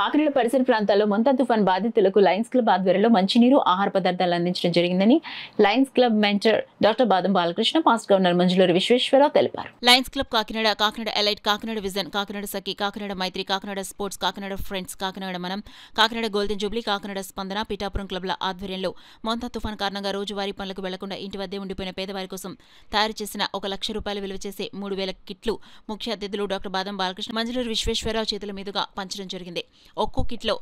కాకినాడ పరిసర ప్రాంతాల్లో మొంతా తుఫాన్ బాధితులకు లయన్స్ క్లబ్ ఆధ్వర్యంలో మంచినీరు, ఆహార పదార్థాలు అందించడం జరిగిందని Lions club mentor doctor Badam Balakrishna, past governor Manjuluri Visweswararao తెలిపారు. Lions Club Kakinada, Kakinada Elite, Kakinada Vision, Kakinada Sakhi, Kakinada Maitri, Kakinada Sports, Kakinada Friends, Kakinada Manam, Kakinada golden Jubilee, Kakinada స్పందన, పిఠాపురం క్లబ్ల ఆధ్వర్యంలో మొంతా తుఫాన్ కారణంగా రోజువారీ పనులకు వెళ్లకుండా ఇంటి వద్దే ఉండిపోయిన పేదవారి కోసం తయారు చేసిన 1 లక్ష రూపాయలు విలువ చేసే 3000 కిట్లు ముఖ్య అతిథులు డాక్టర్ బాదం బాలకృష్ణ, మంజులూరి విశ్వేశ్వరరావు చేతుల మీదుగా పంచడం జరిగింది. ఒక్కో కిట్లో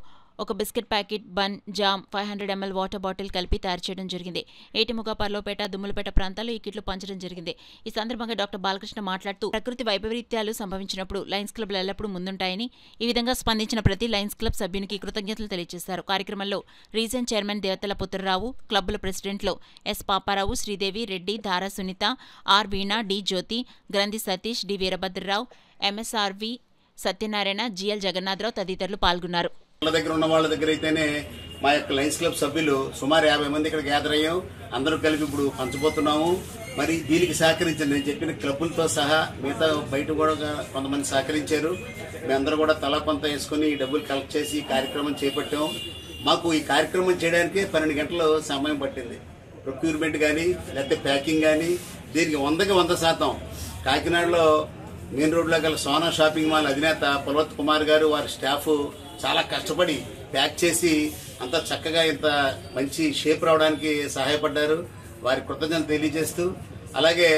ఒక biscuit packet, bun, jam, 500 ml water bottle కలిపి తయారు చేయడం జరిగింది. ఏటిముగ, పర్లోపేట, దుమ్ములపేట ప్రాంతాల్లో ఈ కిట్లు పంచడం జరిగింది. ఈ సందర్భంగా డాక్టర్ బాలకృష్ణ మాట్లాడుతూ ప్రకృతి వైపరీత్యాలు సంభవించినప్పుడు లయన్స్ క్లబ్లు ఎల్లప్పుడూ ముందుంటాయని, ఈ విధంగా స్పందించిన ప్రతి లయన్స్ క్లబ్ సభ్యునికి కృతజ్ఞతలు తెలియజేశారు. కార్యక్రమంలో రీజన్ చైర్మన్ దేవతల పుత్రరావు, క్లబ్బుల ప్రెసిడెంట్లు S Paparao, Sridevi, Reddy, Dhara Sunitha, R Veena, D Jyothi, Granthi Satish, D Veerabhadrarao, MSRV Satyanarayana, GL Jagannatharao తదితరులు పాల్గొన్నారు. దగ్గర ఉన్న వాళ్ళ దగ్గర అయితేనే మా యొక్క లయన్స్ క్లబ్ సభ్యులు సుమారు 50 మంది ఇక్కడ గ్యాదర్ అయ్యాం. అందరూ కలిపి ఇప్పుడు పంచబోతున్నాము. మరి దీనికి సహకరించారు, నేను చెప్పిన క్లబ్బులతో సహా మిగతా బయట కూడా కొంతమంది సహకరించారు. మేమందరూ కూడా తలా కొంత వేసుకుని ఈ డబ్బులు కలెక్ట్ చేసి ఈ కార్యక్రమం చేపట్టాం. మాకు ఈ కార్యక్రమం చేయడానికి 12 గంటలు సమయం పట్టింది. ప్రొక్యూర్మెంట్ కానీ లేకపోతే ప్యాకింగ్ కానీ దీనికి 100కి 100% కాకినాడలో మెయిన్ రోడ్లో గల సోనా షాపింగ్ మాల్ అధినేత పులవత్ కుమార్ గారు, వారి స్టాఫ్ చాలా కష్టపడి ప్యాక్ చేసి అంత చక్కగా ఇంత మంచి షేప్ రావడానికి సహాయపడ్డారు. వారి కృతజ్ఞతలు తెలియజేస్తూ, అలాగే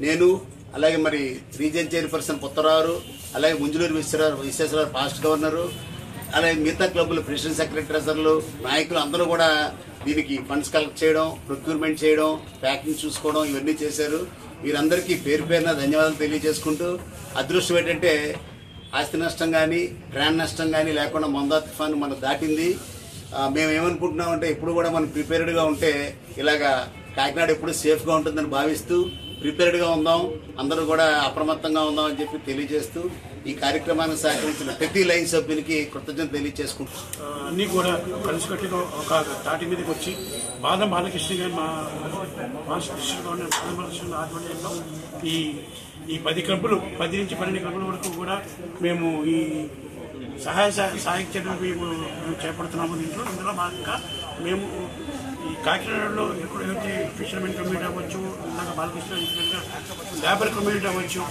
నేను, అలాగే మరి రీజన్ చైర్పర్సన్ పుత్తరావు, అలాగే మంజులూరి విశ్వేశ్వరరావు పాస్ట్ గవర్నరు, అలాగే మిగతా క్లబ్బులు ప్రెసిడెంట్, సెక్రటరీ, ట్రెజరర్లు, నాయకులు అందరూ కూడా దీనికి ఫండ్స్ కలెక్ట్ చేయడం, ప్రొక్యూర్మెంట్ చేయడం, ప్యాకింగ్ చూసుకోవడం ఇవన్నీ చేశారు. వీరందరికీ పేరు పేరున ధన్యవాదాలు తెలియజేసుకుంటూ, అదృష్టం ఏంటంటే ఆస్తి నష్టం కానీ ప్రాణ నష్టం కానీ లేకుండా మొంతా తుఫాను మనం దాటింది. మేము ఏమనుకుంటున్నామంటే ఎప్పుడు కూడా మనం ప్రిపేర్డ్గా ఉంటే ఇలాగా కాకినాడ ఎప్పుడు సేఫ్గా ఉంటుందని భావిస్తూ ప్రిపేర్డ్గా ఉందాం, అందరూ కూడా అప్రమత్తంగా ఉందాం అని చెప్పి తెలియజేస్తూ ఈ కార్యక్రమానికి సహకరించిన ప్రతి లైన్ సభ్యునికి కృతజ్ఞత తెలియజేసుకుంటాం. అన్నీ కూడా కలిసికట్టుగా ఒక తాటి మీదకి వచ్చి బాదం బాలకృష్ణ గారు, మా కృష్ణ గవర్నర్ బాదం బాలకృష్ణ ఆధ్వర్యంలో ఈ 10 క్లబ్బులు, 10 నుంచి 12 క్లబ్బుల వరకు కూడా మేము ఈ సహాయ చర్యలు మేము చేపడుతున్నాము. ఇందులో భాగంగా మేము ఈ కాకినాడలో ఎక్కడైతే ఫిషర్మెన్ కమ్యూనిటీ అవ్వచ్చు, ఇందాక బాలకృష్ణ లేబర్ కమ్యూనిటీ అవ్వచ్చు,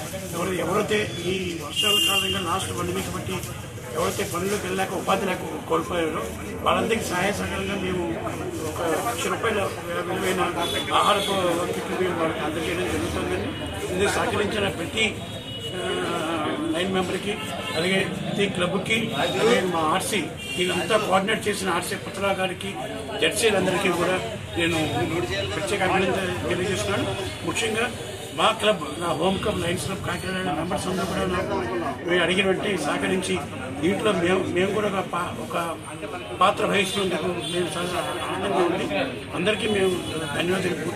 ఎవరైతే ఈ వర్షాల కారణంగా లాస్ట్ 1 వీక్ బట్టి ఎవరైతే పనులకు వెళ్ళాక ఉపాధి లేక కోల్పోయారో వాళ్ళందరికీ సహాయ సహకారంగా మేము 1 లక్ష రూపాయల విలువైన ఆహారపు కిట్లు మేము వాళ్ళకి అందజేయడం జరుగుతుందని, ఇది సహకరించిన ప్రతి లైన్ మెంబర్కి, అలాగే ప్రతి క్లబ్కి, అలాగే మా ఆర్సీ దీనంతా కోఆర్డినేట్ చేసిన ఆర్సీ పుత్రరావు గారికి, జడ్సీలందరికీ కూడా నేను ప్రత్యేక అభినందన తెలియజేస్తున్నాను. ముఖ్యంగా మా క్లబ్, నా home club Lions Club Kakinada members అందరూ కూడా నాకు మేము అడిగిన వెంటనే సహకరించి దీంట్లో మేము కూడా ఒక పాత్ర వహిస్తున్నందుకు మేము చాలా ఆనందంగా ఉంది. అందరికీ మేము ధన్యవాదాలు.